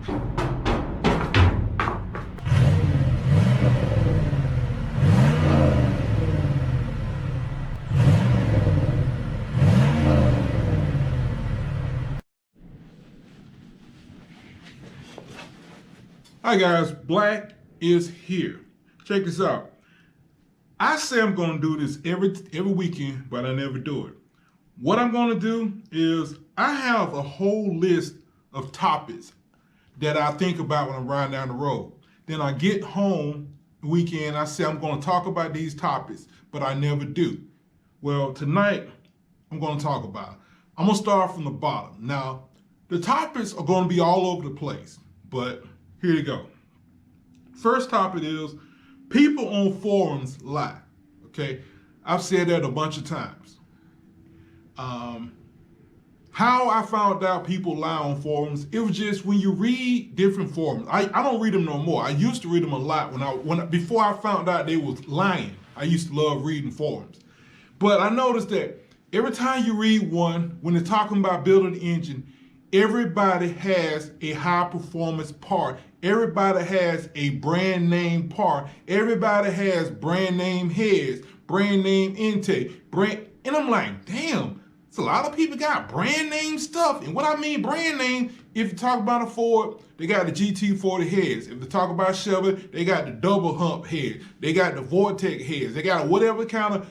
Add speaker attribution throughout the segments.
Speaker 1: Hi guys, Black is here. Check this out. I say I'm gonna do this every weekend, but I never do it. What I'm gonna do is I have a whole list of topics that I think about when I'm riding down the road. Then I get home weekend, I say I'm gonna talk about these topics, but I never do. Well, tonight I'm gonna talk about it. I'm gonna start from the bottom. Now, the topics are gonna be all over the place, but here you go. First topic is people on forums lie. Okay, I've said that a bunch of times. How I found out people lie on forums, it was just when you read different forums. I don't read them no more. I used to read them a lot before I found out they was lying. I used to love reading forums. But I noticed that every time you read one, when they're talking about building an engine, everybody has a high performance part. Everybody has a brand name part. Everybody has brand name heads, brand name intake, and I'm like, damn, it's a lot of people got brand name stuff. And what I mean brand name, if you talk about a Ford, they got the GT40 heads. If they talk about Chevy, they got the double hump head. They got the Vortex heads. They got whatever kind of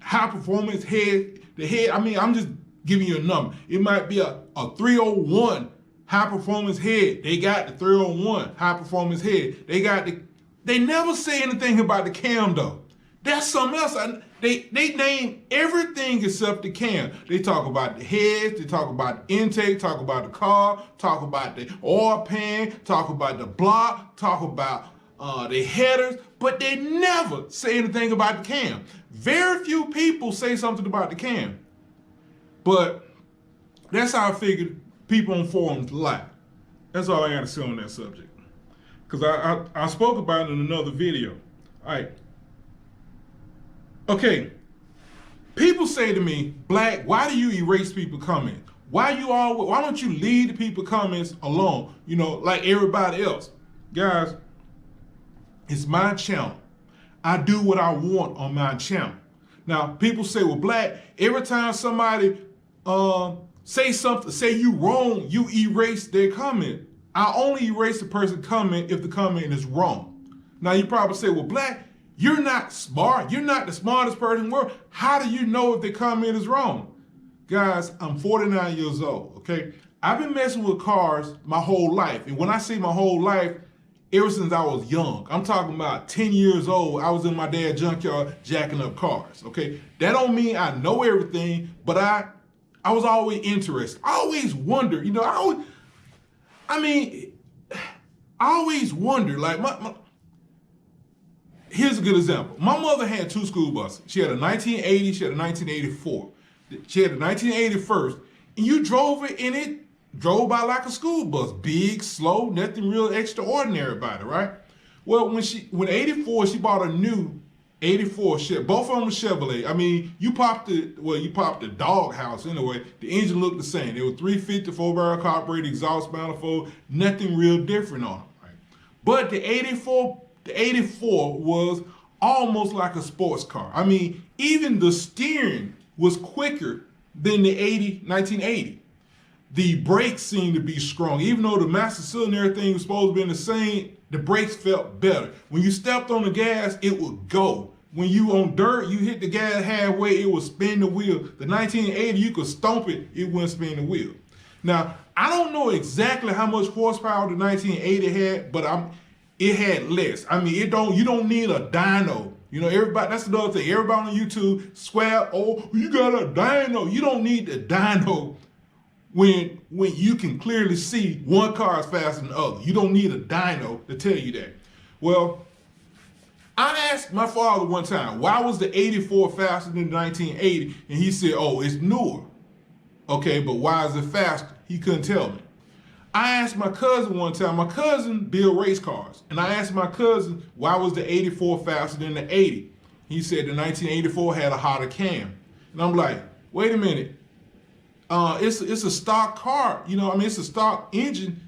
Speaker 1: high performance head. The head, I mean, I'm just giving you a number. It might be a 301 high performance head. They got the 301 high performance head. They never say anything about the cam though. That's something else. They name everything except the cam. They talk about the heads, they talk about the intake, talk about the car, talk about the oil pan, talk about the block, talk about the headers, but they never say anything about the cam. Very few people say something about the cam. But that's how I figured people on forums lie. That's all I got to say on that subject. Because I spoke about it in another video. All right. Okay. People say to me, Black, why do you erase people comments? Why don't you leave the people comments alone? You know, like everybody else. Guys, it's my channel. I do what I want on my channel. Now, people say, well, Black, every time somebody say something, say you wrong, you erase their comment. I only erase the person's comment if the comment is wrong. Now you probably say, well, Black, you're not smart. You're not the smartest person in the world. How do you know if the comment is wrong? Guys, I'm 49 years old, okay? I've been messing with cars my whole life. And when I say my whole life, ever since I was young, I'm talking about 10 years old, I was in my dad's junkyard jacking up cars, okay? That don't mean I know everything, but I was always interested. I always wondered, you know, I always wondered, like, here's a good example. My mother had two school buses. She had a 1980, she had a 1984. She had a 1980 first, and you drove it, and it drove by like a school bus, big, slow, nothing real extraordinary about it, right? Well, when 84, she bought a new 84 Chevy. Both of them were Chevrolet. I mean, you popped the dog house anyway. The engine looked the same. They were 350 4-barrel carbureted, exhaust manifold, nothing real different on them, right? But the 84 was almost like a sports car. I mean, even the steering was quicker than the 1980. The brakes seemed to be strong. Even though the master cylinder and everything was supposed to be the same, the brakes felt better. When you stepped on the gas, it would go. When you on dirt, you hit the gas halfway, it would spin the wheel. The 1980, you could stomp it, it wouldn't spin the wheel. Now, I don't know exactly how much horsepower the 1980 had, but it had less. I mean, you don't need a dyno. You know, everybody, that's another thing. Everybody on YouTube swear, oh, you got a dyno. You don't need the dyno when you can clearly see one car is faster than the other. You don't need a dyno to tell you that. Well, I asked my father one time, why was the 84 faster than the 1980? And he said, oh, it's newer. Okay, but why is it faster? He couldn't tell me. I asked my cousin one time, my cousin built race cars, and I asked my cousin, why was the 84 faster than the 80? He said the 1984 had a hotter cam. And I'm like, wait a minute. It's a stock car, you know, I mean, it's a stock engine.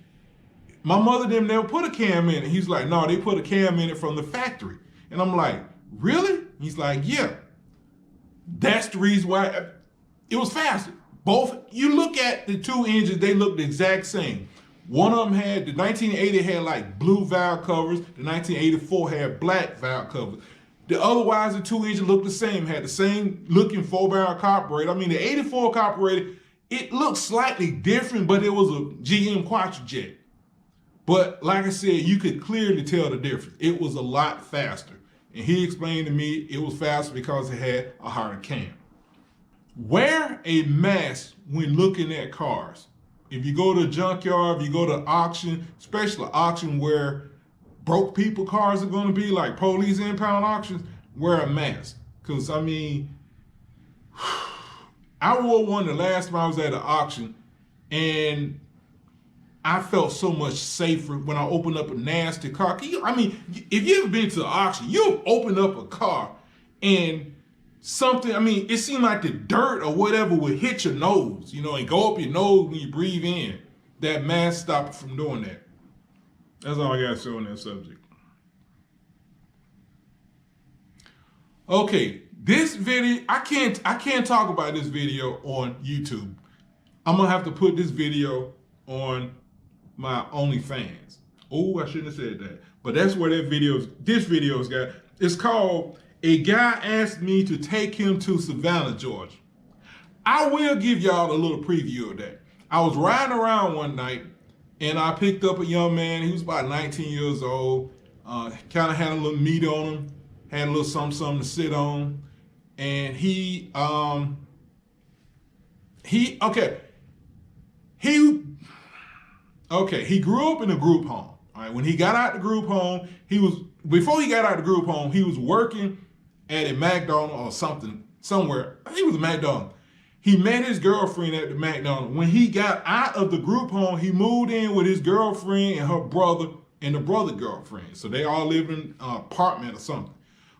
Speaker 1: my mother them never put a cam in it. He's like, no, they put a cam in it from the factory. And I'm like, really? He's like, yeah. That's the reason why it was faster. Both, you look at the two engines, they look the exact same. One of them had, the 1980 had like blue valve covers, the 1984 had black valve covers. The otherwise, the two engines looked the same, had the same looking 4-barrel carburetor. I mean, the 84 carburetor, it looked slightly different, but it was a GM Quattrojet. But like I said, you could clearly tell the difference. It was a lot faster. And he explained to me it was faster because it had a harder cam. Wear a mask when looking at cars. If you go to a junkyard, if you go to auction, especially auction where broke people cars are going to be, like police impound auctions, wear a mask. Because, I mean, I wore one the last time I was at an auction, and I felt so much safer when I opened up a nasty car. I mean, if you've ever been to an auction, you've opened up a car and something, I mean, it seemed like the dirt or whatever would hit your nose, you know, and go up your nose when you breathe in. That mask stopped from doing that. That's all I got to say on that subject. Okay, this video, I can't talk about this video on YouTube. I'm gonna have to put this video on my OnlyFans. Oh, I shouldn't have said that. But that's where this video's got. It's called A Guy Asked Me to Take Him to Savannah, Georgia. I will give y'all a little preview of that. I was riding around one night and I picked up a young man. He was about 19 years old. Kind of had a little meat on him, had a little something to sit on. And he grew up in a group home. All right, when he got out the group home, before he got out the group home, he was working at a McDonald's or something, somewhere. I think it was a McDonald's. He met his girlfriend at the McDonald's. When he got out of the group home, he moved in with his girlfriend and her brother and the brother girlfriend. So they all lived in an apartment or something.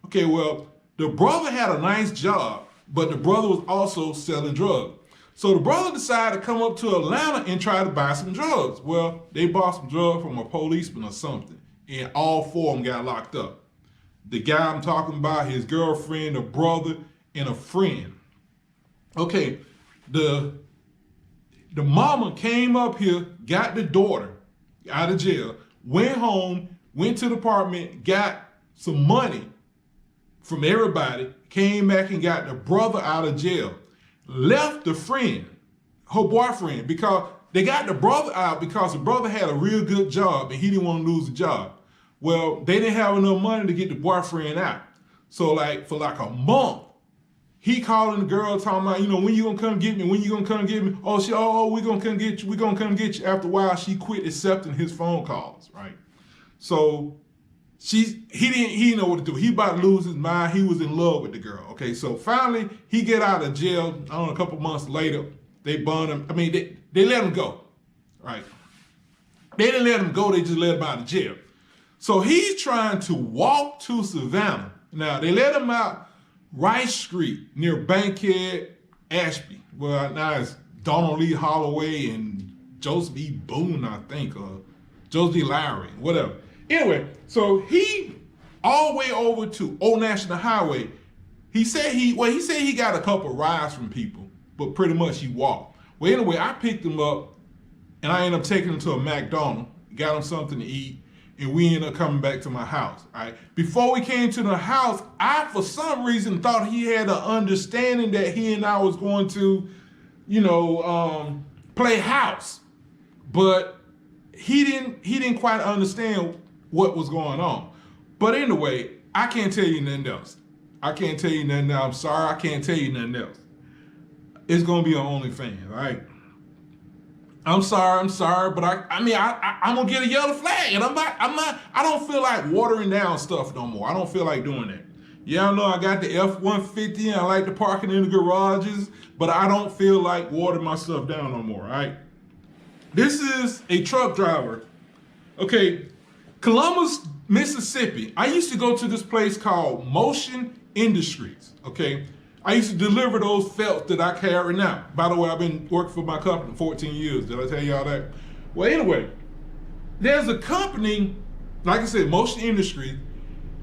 Speaker 1: Okay, well, the brother had a nice job, but the brother was also selling drugs. So the brother decided to come up to Atlanta and try to buy some drugs. Well, they bought some drugs from a policeman or something, and all four of them got locked up. The guy I'm talking about, his girlfriend, a brother, and a friend. Okay, the mama came up here, got the daughter out of jail, went home, went to the apartment, got some money from everybody, came back and got the brother out of jail. Left the friend, her boyfriend, because they got the brother out because the brother had a real good job and he didn't want to lose the job. Well, they didn't have enough money to get the boyfriend out. So for a month, he calling the girl talking about, you know, when you gonna come get me? When you gonna come get me? Oh, we gonna come get you. We gonna come get you. After a while, she quit accepting his phone calls, right? So he didn't know what to do. He about to lose his mind. He was in love with the girl. Okay, so finally he get out of jail. I don't know, a couple months later, they bond him. I mean, they let him go, right? They didn't let him go. They just let him out of jail. So he's trying to walk to Savannah. Now they let him out Rice Street near Bankhead, Ashby. Well, now it's Donald Lee Holloway and Joseph E. Boone, I think, or Joseph E. Lowry, whatever. Anyway, so he all the way over to Old National Highway. He said he got a couple rides from people, but pretty much he walked. Well, anyway, I picked him up and I ended up taking him to a McDonald's, got him something to eat, and we ended up coming back to my house. All right. Before we came to the house, I, for some reason, thought he had an understanding that he and I was going to, play house. But he didn't quite understand what was going on. But anyway, I can't tell you nothing else. I can't tell you nothing else. I'm sorry, I can't tell you nothing else. It's gonna be on OnlyFans, all right? I'm sorry, but I'm gonna get a yellow flag, and I don't feel like watering down stuff no more. I don't feel like doing that. Yeah, I know I got the F-150 and I like to park it in the garages, but I don't feel like watering my stuff down no more, all right? This is a truck driver. Okay, Columbus, Mississippi. I used to go to this place called Motion Industries, okay? I used to deliver those felts that I carry now. By the way, I've been working for my company 14 years. Did I tell y'all that? Well, anyway, there's a company, like I said, Motion Industries.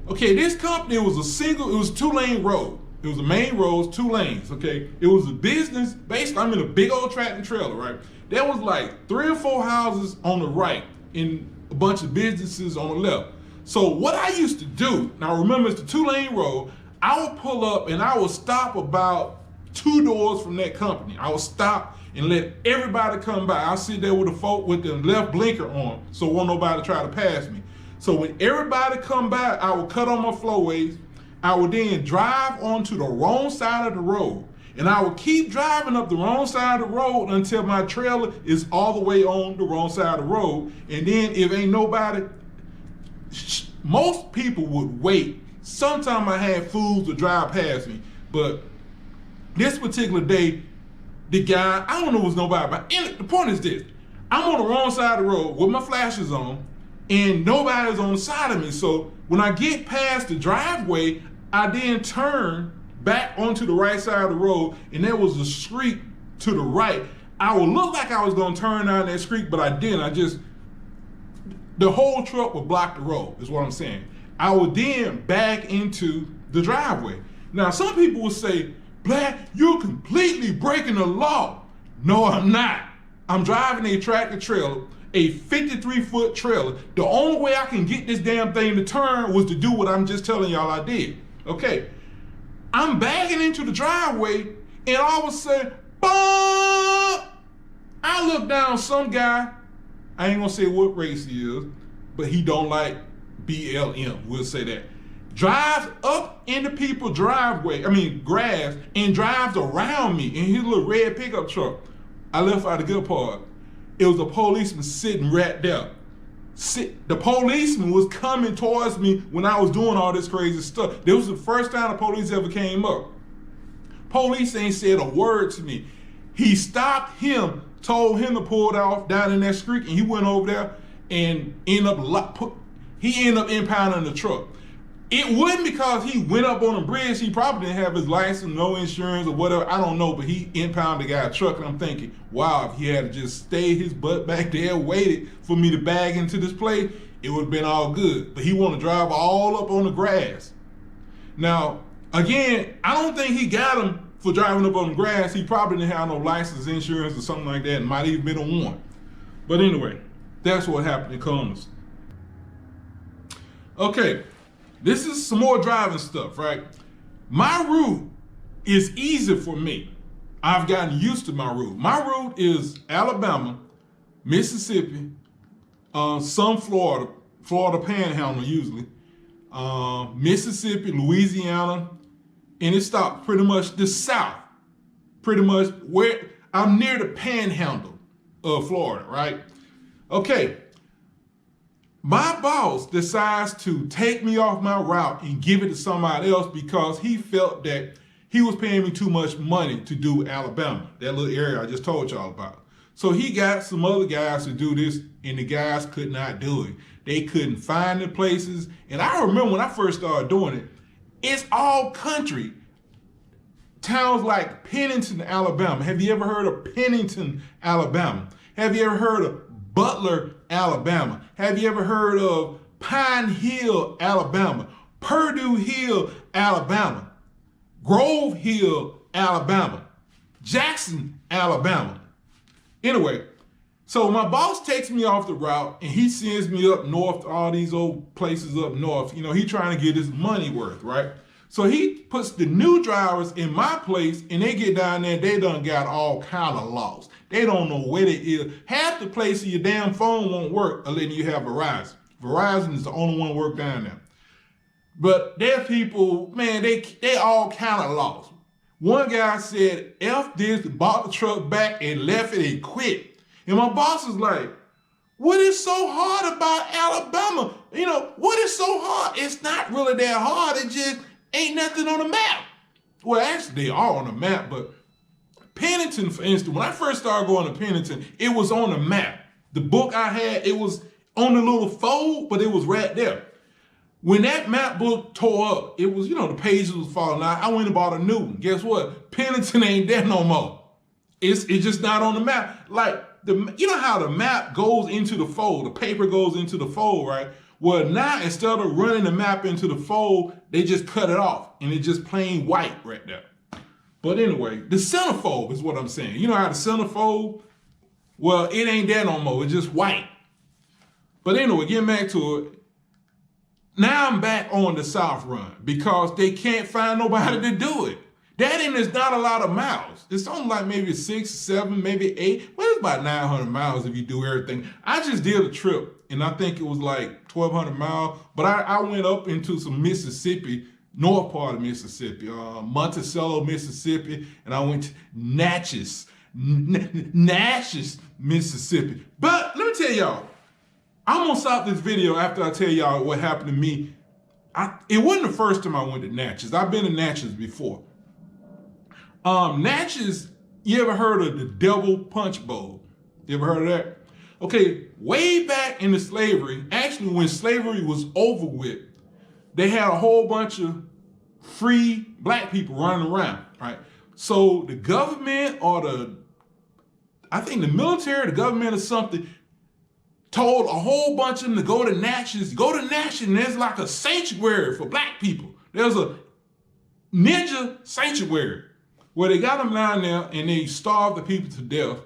Speaker 1: Okay, this company was it was a 2-lane road. It was a main road, 2 lanes, okay? It was a business, basically, I'm in a big old tractor trailer, right? There was like 3 or 4 houses on the right and a bunch of businesses on the left. So what I used to do, now remember it's the 2-lane road, I would pull up and I would stop about 2 doors from that company. I would stop and let everybody come by. I'll sit there with the folk with the left blinker on, so won't nobody try to pass me. So when everybody come by, I would cut on my flowways. I would then drive onto the wrong side of the road. And I would keep driving up the wrong side of the road until my trailer is all the way on the wrong side of the road. And then if ain't nobody, most people would wait. Sometimes I had fools to drive past me. But this particular day, the guy, I don't know if it was nobody, but the point is this. I'm on the wrong side of the road with my flashes on, and nobody's on the side of me. So when I get past the driveway, I then turn back onto the right side of the road, and there was a street to the right. I would look like I was gonna turn down that street, but I didn't. The whole truck would block the road, is what I'm saying. I would then back into the driveway. Now, some people would say, Black, you're completely breaking the law. No, I'm not. I'm driving a tractor trailer, a 53-foot trailer. The only way I can get this damn thing to turn was to do what I'm just telling y'all I did. Okay, I'm backing into the driveway, and all of a sudden, boom! I look down, some guy, I ain't gonna say what race he is, but he don't like BLM, we'll say that. Drives up into people's grass, and drives around me in his little red pickup truck. I left out the good part. It was a policeman sitting right there. The policeman was coming towards me when I was doing all this crazy stuff. This was the first time the police ever came up. Police ain't said a word to me. He stopped him, told him to pull it off down in that street, and he went over there and ended up impounding the truck. It wasn't because he went up on a bridge. He probably didn't have his license, no insurance or whatever. I don't know, but he impounded the guy's truck, and I'm thinking, wow, if he had just stayed his butt back there, waited for me to bag into this place, it would have been all good. But he wanted to drive all up on the grass. Now, again, I don't think he got him for driving up on the grass. He probably didn't have no license, insurance, or something like that, and might even been a warrant. But anyway, that's what happened in Columbus. Okay. This is some more driving stuff, right? My route is easy for me. I've gotten used to my route. My route is Alabama, Mississippi, some Florida Panhandle usually, Mississippi, Louisiana, and it stops pretty much the south, pretty much where I'm near the Panhandle of Florida, right? Okay. My boss decides to take me off my route and give it to somebody else because he felt that he was paying me too much money to do Alabama, that little area I just told y'all about. So he got some other guys to do this, and the guys could not do it. They couldn't find the places. And I remember when I first started doing it, it's all country. Towns like Pennington, Alabama. Have you ever heard of Pennington, Alabama? Have you ever heard of Butler, Alabama? Have you ever heard of Pine Hill, Alabama? Purdue Hill, Alabama? Grove Hill, Alabama? Jackson, Alabama? Anyway, so my boss takes me off the route and he sends me up north to all these old places up north. You know, he trying to get his money worth, right? So he puts the new drivers in my place, and they get down there, they done got all kind of lost. They don't know where they is. Half the places your damn phone won't work unless you have Verizon. Verizon is the only one work down there. But their people, man, they all kind of lost. One guy said, F this, bought the truck back and left it and quit. And my boss is like, what is so hard about Alabama? You know, what is so hard? It's not really that hard. It just ain't nothing on the map. Well, actually, they are on the map, but Pennington, for instance, when I first started going to Pennington, it was on the map. The book I had, it was on the little fold, but it was right there. When that map book tore up, it was, you know, the pages was falling out. I went and bought a new one. Guess what? Pennington ain't there no more. It's just not on the map. Like, you know how the map goes into the fold, the paper goes into the fold, right? Well, now instead of running the map into the fold, they just cut it off and it's just plain white right there. But anyway, the centerfold is what I'm saying. You know how the centerfold, well, it ain't there no more. It's just white. But anyway, getting back to it, now I'm back on the South Run because they can't find nobody to do it. That and there's not a lot of miles. It's only like maybe 6, 7, maybe 8. Well, it's about 900 miles if you do everything. I just did a trip, and I think it was like 1,200 miles. But I went up into some Mississippi, north part of Mississippi, Monticello, Mississippi, and I went to Natchez, Mississippi. But let me tell y'all, I'm gonna stop this video after I tell y'all what happened to me. It wasn't the first time I went to Natchez. I've been to Natchez before. Natchez, you ever heard of the Devil Punch Bowl? You ever heard of that? Okay, way back in the slavery, actually when slavery was over with, they had a whole bunch of free black people running around, right? So the government or I think the military, the government or something, told a whole bunch of them to go to Natchez. Go to Natchez, and there's like a sanctuary for black people. There's a ninja sanctuary where they got them down there and they starved the people to death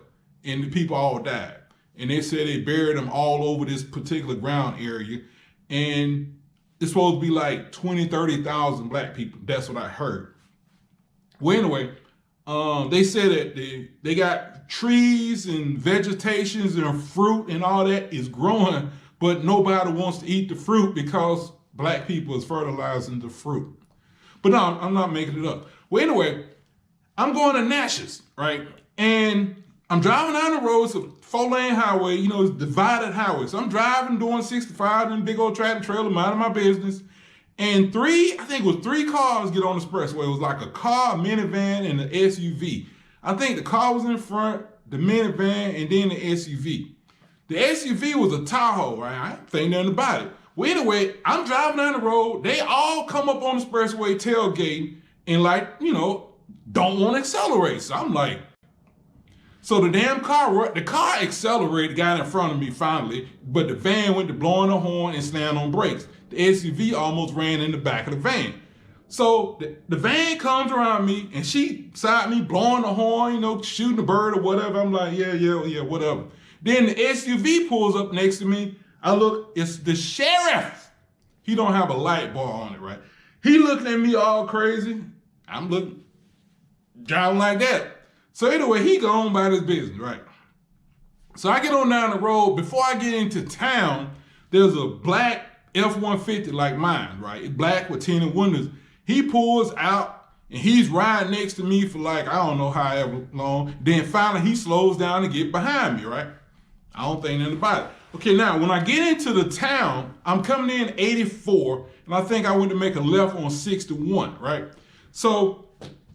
Speaker 1: and the people all died. And they said they buried them all over this particular ground area. And it's supposed to be like 20, 30,000 black people. That's what I heard. Well, anyway, they said that they got trees and vegetations and fruit and all that is growing, but nobody wants to eat the fruit because black people is fertilizing the fruit. But no, I'm not making it up. Well, anyway, I'm going to Natchez, right? And I'm driving down the road. It's a 4-lane highway, you know, it's divided highway. So I'm driving, doing 65 in big old tractor trailer, minding my business. And I think it was 3 cars get on the expressway. It was like a car, a minivan, and an SUV. I think the car was in front, the minivan, and then the SUV. The SUV was a Tahoe, right? I ain't think nothing about it. Well, anyway, I'm driving down the road. They all come up on the expressway tailgate and like, you know, don't want to accelerate. So I'm like, so the car accelerated, got in front of me finally, but the van went to blowing the horn and slammed on brakes. The SUV almost ran in the back of the van. So the van comes around me and she beside me blowing the horn, you know, shooting a bird or whatever. I'm like, yeah, whatever. Then the SUV pulls up next to me. I look, it's the sheriff. He don't have a light bar on it, right? He looking at me all crazy. I'm looking, driving like that. So anyway, he go on about his business, right? So I get on down the road. Before I get into town, there's a black F-150 like mine, right? It's black with tinted windows. He pulls out and he's riding next to me for like, I don't know however long. Then finally he slows down to get behind me, right? I don't think nothing about it. Okay, now when I get into the town, I'm coming in 84, and I think I went to make a left on 61, right? So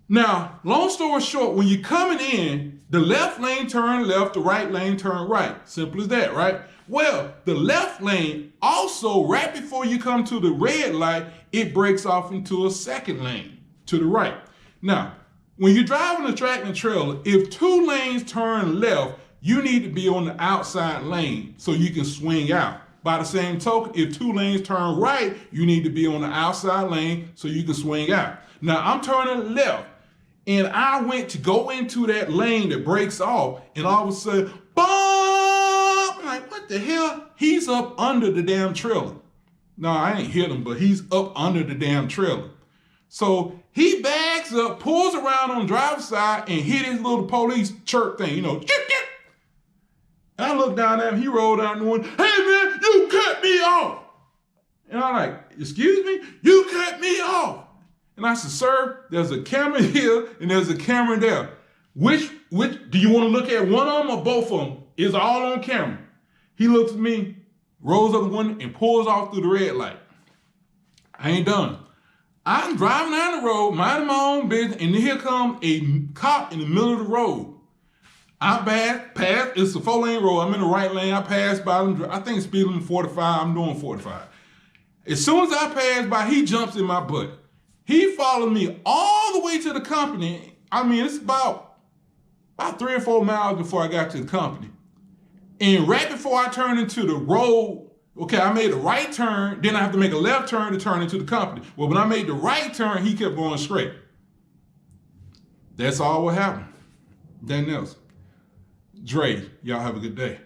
Speaker 1: now, long story short, when you're coming in, the left lane turn left, the right lane turn right. Simple as that, right? Well, the left lane also, right before you come to the red light, it breaks off into a second lane to the right. Now, when you're driving a tractor trailer, if 2 lanes turn left, you need to be on the outside lane so you can swing out. By the same token, if 2 lanes turn right, you need to be on the outside lane so you can swing out. Now, I'm turning left, and I went to go into that lane that breaks off, and all of a sudden, boom! I'm like, what the hell? He's up under the damn trailer. No, I ain't hit him, but he's up under the damn trailer. So he backs up, pulls around on the driver's side, and hit his little police chirp thing, you know, chirp, chirp. And I looked down at him, he rolled down the window, hey man, you cut me off. And I'm like, excuse me? You cut me off. And I said, sir, there's a camera here and there's a camera there. Which do you want to look at one of them or both of them? It's all on camera. He looks at me, rolls up the window and pulls off through the red light. I ain't done. I'm driving down the road, minding my own business, and then here comes a cop in the middle of the road. I pass, it's a 4-lane road. I'm in the right lane. I pass by them. I think speed limit 45. I'm doing 45. As soon as I pass by, he jumps in my butt. He followed me all the way to the company. I mean, it's about 3 or 4 miles before I got to the company. And right before I turned into the road, okay, I made a right turn, then I have to make a left turn to turn into the company. Well, when I made the right turn, he kept going straight. That's all what happened. Nothing else. Dre, y'all have a good day.